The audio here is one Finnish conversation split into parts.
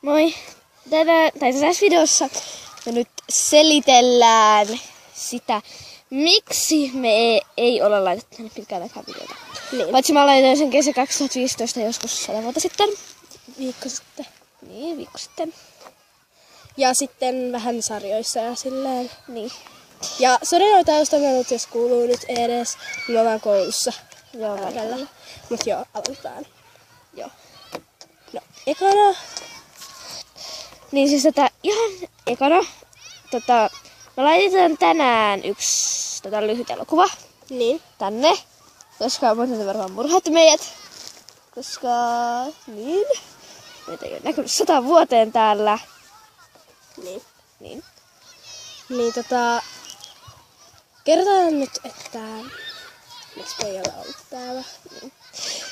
Moi! Tässä videossa me nyt selitellään sitä, miksi me ei olla laitettu tänne pitkään aikaa videota. Niin. Paitsi mä laitoin sen kesä 2015 joskus 100 vuotta sitten. Viikko sitten. Niin, viikko sitten. Ja sitten vähän sarjoissa ja silleen. Niin. Ja sorinoitaustamenut, jos kuuluu nyt edes, me ollaan koulussa. Joo, Välillä. Mut joo, aloitetaan. Joo. No, ekana. Niin siis ihan ekana, me laitetaan tänään yksi lyhyt elokuva Niin. tänne, koska muuten te varmaan murhaatte meidät. Koska, niin, meitä ei ole näkynyt 100 vuoteen täällä. Niin. Niin. Niin kerrotaan nyt, että miksi me ei ole ollut täällä. Niin.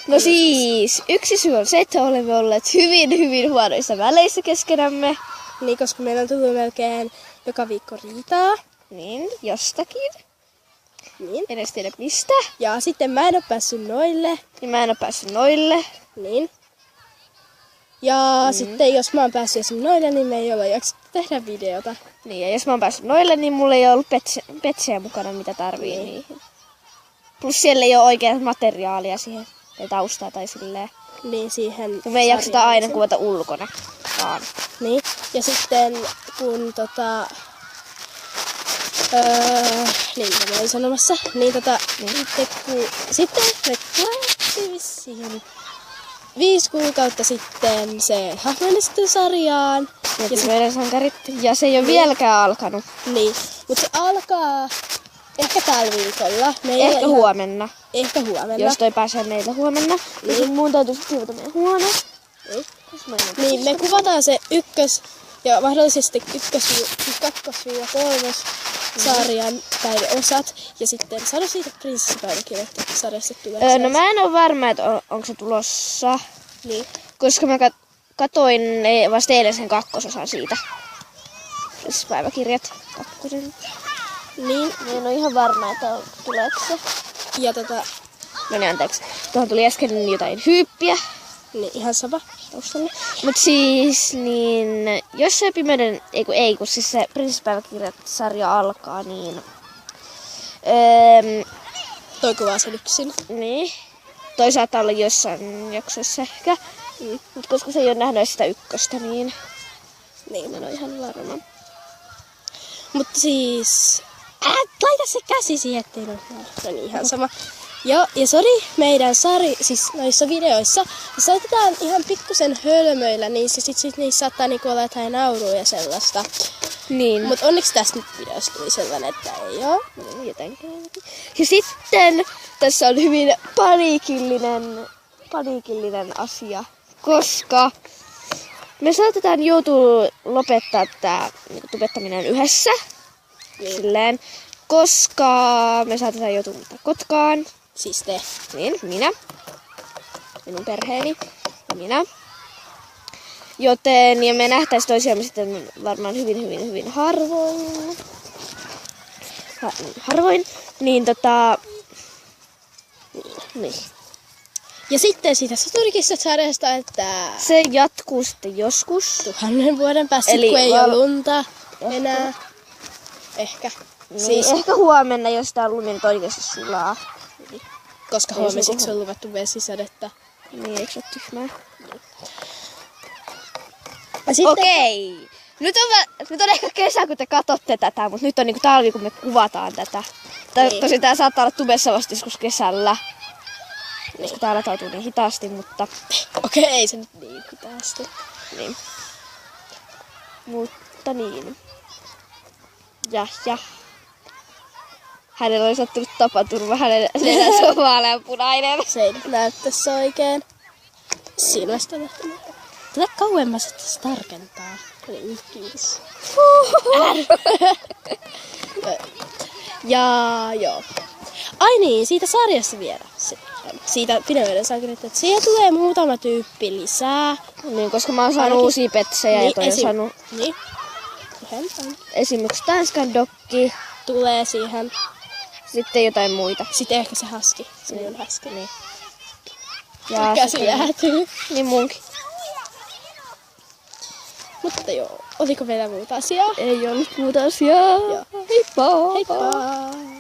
No siis, yksi syy on se, että olemme olleet hyvin huonoissa väleissä keskenämme. Niin, koska meillä on tullut melkein joka viikko riitaa. Niin, jostakin. Niin. En edes tiedä mistä. Ja sitten mä en oo päässyt noille. Ja mä en oo päässyt noille. Niin. Ja sitten jos mä oon päässyt esim. Noille, niin me ei olla jaksettu tehdä videota. Niin, ja jos mä oon päässyt noille, niin mulla ei ollut petseä mukana, mitä tarvii niihin. Plus siellä ei ole oikeaa materiaalia siihen, tai taustaa tai silleen. Niin, siihen. Ja me ei jakseta aina kuvata ulkona. Vaan. Niin. Ja sitten kun niin mä olin sanomassa. Niin sitten me kuvattiin vissiin 5 kuukautta sitten se Hahmonesty-sarjaan. Ja meidän sankarit. Ja se ei ole vieläkään alkanut. Niin. Mutta se alkaa ehkä tällä viikolla. Ehkä huomenna. Ehkä huomenna. Jos toi pääsee meiltä huomenna. Niin mun täytyy siivota meidän huone. Niin, me kuvataan se ja mahdollisesti 2-3 sarjan osat. Ja sitten sano siitä Prinsessipäiväkirjat sarjasta tulee. No mä en ole varma, että onko se tulossa. Niin. Koska mä katoin vasta eilen sen 2. osan siitä. Prinsessipäiväkirjat 2. Niin. Mä en ole ihan varma, että tuleeko se. Ja No niin, anteeksi. Tuohon tuli äsken jotain hyyppiä. Niin, ihan sama. Taustalle. Mut siis, niin, jos se pimeyden, kun siis se Prinsessipäiväkirjat-sarja alkaa, niin... Toi kuvaa sen yksin. Niin. Toi saattaa olla jossain jaksoissa ehkä. Mut koska se ei ole nähnyt sitä 1, niin... Niin, en ole ihan varma. Mutta siis... laita se käsi siihen, ettei ole. No niin, ihan sama. Joo, ja sori, meidän siis noissa videoissa, jos laitetaan ihan pikkusen hölmöillä, niin sit niissä saattaa niinku olla jotain naurua ja sellaista. Niin. Mut onneksi tästä nyt videosta tuli sellainen, että ei oo. Jotenkin. Ja sitten tässä on hyvin paniikillinen asia, koska me saatetaan joutua lopettaa tää tubettaminen yhdessä. Silleen, koska me saatetaan joutua Kotkaan. Siis te. Niin, minä. Minun perheeni. Ja minä. Joten, ja me nähtäis toisiamme sitten varmaan hyvin harvoin. Harvoin. Niin niin. Ja sitten siitä Soturikissat-sarjasta, että... Se jatkuu sitten joskus. 1000 vuoden päästä, kun ei ole lunta enää. Ehkä. Niin, siis ehkä huomenna, jos tää lumi nyt oikeesti sulaa. Koska huomisiksi on luvattu vesisadetta. Niin, eikö se ole tyhmää? Okei. Nyt on ehkä kesä, kun te katsotte tätä, mutta nyt on niinku talvi, kun me kuvataan tätä. Niin. Tosin tää saattaa olla tumessa vasta joskus kesällä. Koska täällä tautuu niin hitaasti, mutta... Okei, ei se nyt niin hitaasti. Niin. Mutta niin. Ja. Hänellä oli sattunut tapaturma, hänen nenänsä on vaaleanpunainen. Se ei nyt näyttäisi oikein. Silmästä lähtenyt. Tätä kauemmas, että se tarkentaa. Niin, kiitos. Ja joo. Ai niin, siitä sarjasta vielä. Siitä Pidemöiden sankarit, että siihen tulee muutama tyyppi lisää. Niin, koska mä oon saanut uusia petsejä ja toi on saanut... Niin. Esimerkiksi Tanskan dokki. Tulee siihen. Sitten jotain muita. Sitten ehkä se haski. Se on haski. Niin. Ja käsi jäätyy. Niin munkin. Mutta joo, oliko vielä muuta asiaa? Ei ollut muuta asiaa. Joo. Heippa! Heippa!